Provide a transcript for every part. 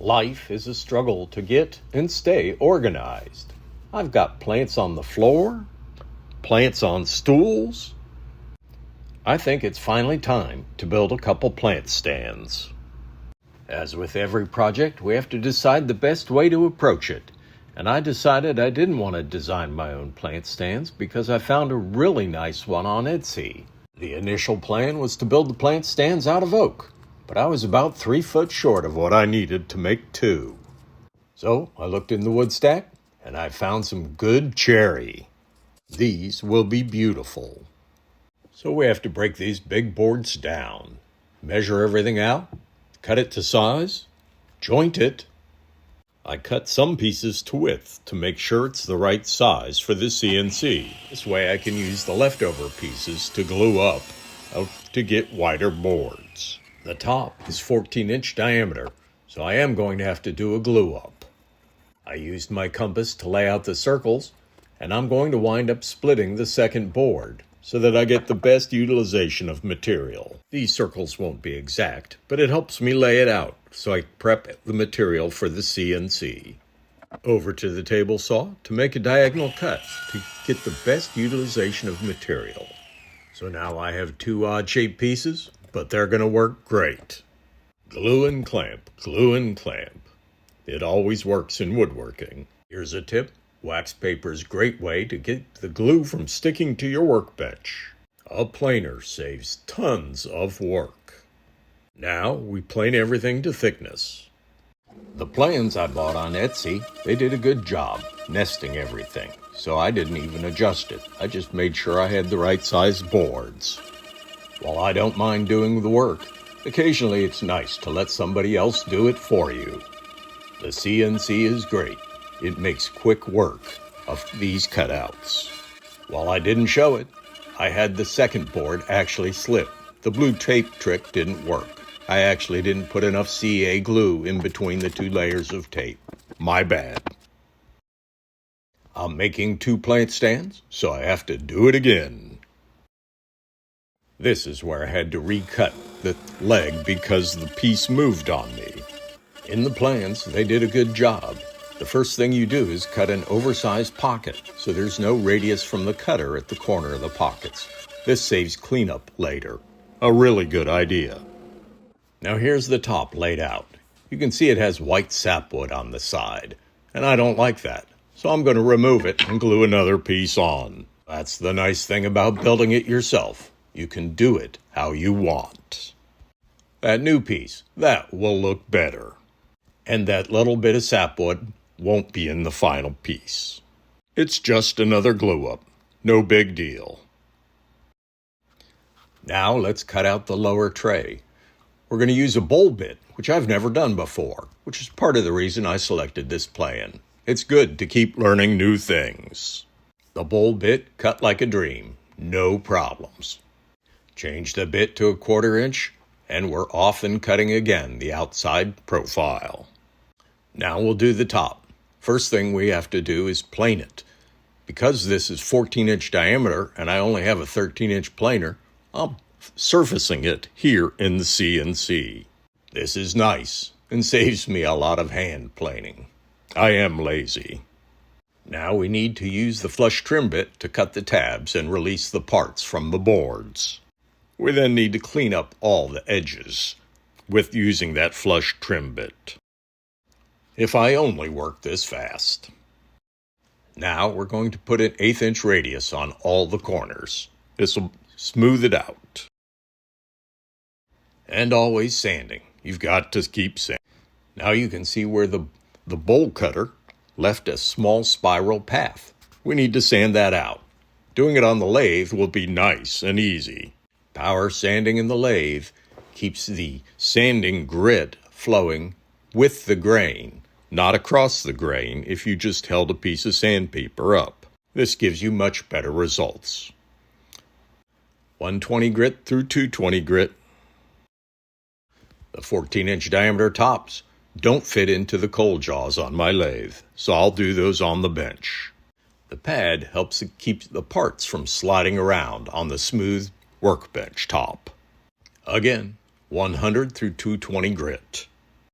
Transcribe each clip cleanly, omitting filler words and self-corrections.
Life is a struggle to get and stay organized. I've got plants on the floor, plants on stools. I think it's finally time to build a couple plant stands. As with every project, we have to decide the best way to approach it. And I decided I didn't want to design my own plant stands because I found a really nice one on Etsy. The initial plan was to build the plant stands out of oak, but I was about 3 foot short of what I needed to make 2. So I looked in the wood stack and I found some good cherry. These will be beautiful. So we have to break these big boards down, measure everything out, cut it to size, joint it. I cut some pieces to width to make sure it's the right size for the CNC. This way I can use the leftover pieces to glue up to get wider boards. The top is 14-inch diameter, so I am going to have to do a glue up. I used my compass to lay out the circles, and I'm going to wind up splitting the second board so that I get the best utilization of material. These circles won't be exact, but it helps me lay it out so I prep the material for the CNC. Over to the table saw to make a diagonal cut to get the best utilization of material. So now I have 2 odd-shaped pieces, but they're going to work great. Glue and clamp, glue and clamp. It always works in woodworking. Here's a tip. Wax paper is a great way to get the glue from sticking to your workbench. A planer saves tons of work. Now we plane everything to thickness. The plans I bought on Etsy, they did a good job nesting everything, so I didn't even adjust it. I just made sure I had the right size boards. While I don't mind doing the work, occasionally it's nice to let somebody else do it for you. The CNC is great. It makes quick work of these cutouts. While I didn't show it, I had the second board actually slip. The blue tape trick didn't work. I actually didn't put enough CA glue in between the 2 layers of tape. My bad. I'm making 2 plant stands, so I have to do it again. This is where I had to recut the leg because the piece moved on me. In the plans, they did a good job. The first thing you do is cut an oversized pocket, so there's no radius from the cutter at the corner of the pockets. This saves cleanup later. A really good idea. Now here's the top laid out. You can see it has white sapwood on the side, and I don't like that, so I'm going to remove it and glue another piece on. That's the nice thing about building it yourself. You can do it how you want. That new piece, that will look better. And that little bit of sapwood won't be in the final piece. It's just another glue up. No big deal. Now let's cut out the lower tray. We're going to use a bowl bit, which I've never done before, which is part of the reason I selected this plan. It's good to keep learning new things. The bowl bit cut like a dream. No problems. Change the bit to a 1/4 inch, and we're off and cutting again the outside profile. Now we'll do the top. First thing we have to do is plane it. Because this is 14-inch diameter and I only have a 13-inch planer, I'm surfacing it here in the CNC. This is nice and saves me a lot of hand planing. I am lazy. Now we need to use the flush trim bit to cut the tabs and release the parts from the boards. We then need to clean up all the edges with using that flush trim bit. If I only worked this fast. Now we're going to put an 1/8 inch radius on all the corners. This will smooth it out. And always sanding. You've got to keep sanding. Now you can see where the bowl cutter left a small spiral path. We need to sand that out. Doing it on the lathe will be nice and easy. Power sanding in the lathe keeps the sanding grit flowing with the grain, not across the grain if you just held a piece of sandpaper up. This gives you much better results. 120 grit through 220 grit. The 14-inch diameter tops don't fit into the coal jaws on my lathe, so I'll do those on the bench. The pad helps keep the parts from sliding around on the smooth workbench top. Again, 100 through 220 grit.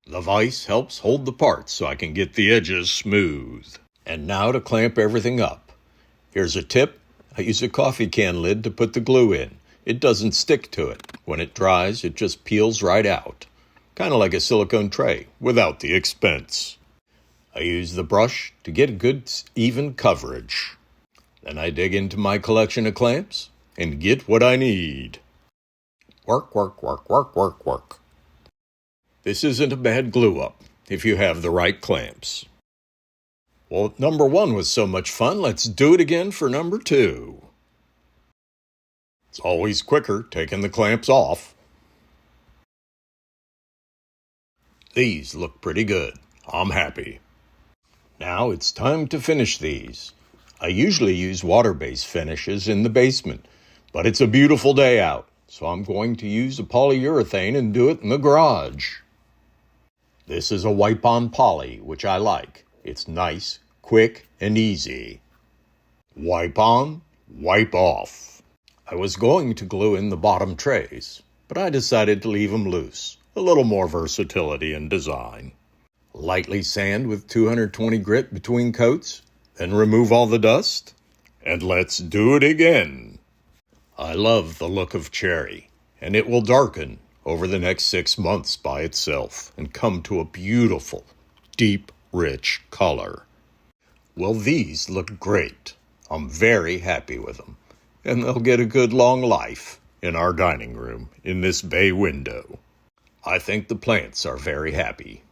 The vise helps hold the parts so I can get the edges smooth. And now to clamp everything up. Here's a tip. I use a coffee can lid to put the glue in. It doesn't stick to it. When it dries, it just peels right out. Kind of like a silicone tray, without the expense. I use the brush to get good, even coverage. Then I dig into my collection of clamps and get what I need. Work, work, work, work, work, work. This isn't a bad glue up if you have the right clamps. Well, number 1 was so much fun, let's do it again for number 2. It's always quicker taking the clamps off. These look pretty good. I'm happy. Now it's time to finish these. I usually use water-based finishes in the basement, but it's a beautiful day out, so I'm going to use a polyurethane and do it in the garage. This is a wipe-on poly, which I like. It's nice, quick, and easy. Wipe on, wipe off. I was going to glue in the bottom trays, but I decided to leave them loose. A little more versatility in design. Lightly sand with 220 grit between coats, then remove all the dust, and let's do it again. I love the look of cherry, and it will darken over the next 6 months by itself and come to a beautiful, deep, rich color. Well, these look great. I'm very happy with them, and they'll get a good long life in our dining room in this bay window. I think the plants are very happy.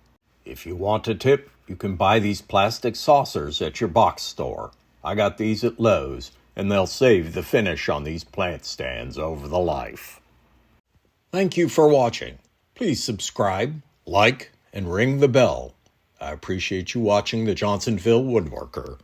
If you want a tip, you can buy these plastic saucers at your box store. I got these at Lowe's, and they'll save the finish on these plant stands over the life. Thank you for watching. Please subscribe, like, and ring the bell. I appreciate you watching the Johnsonville Woodworker.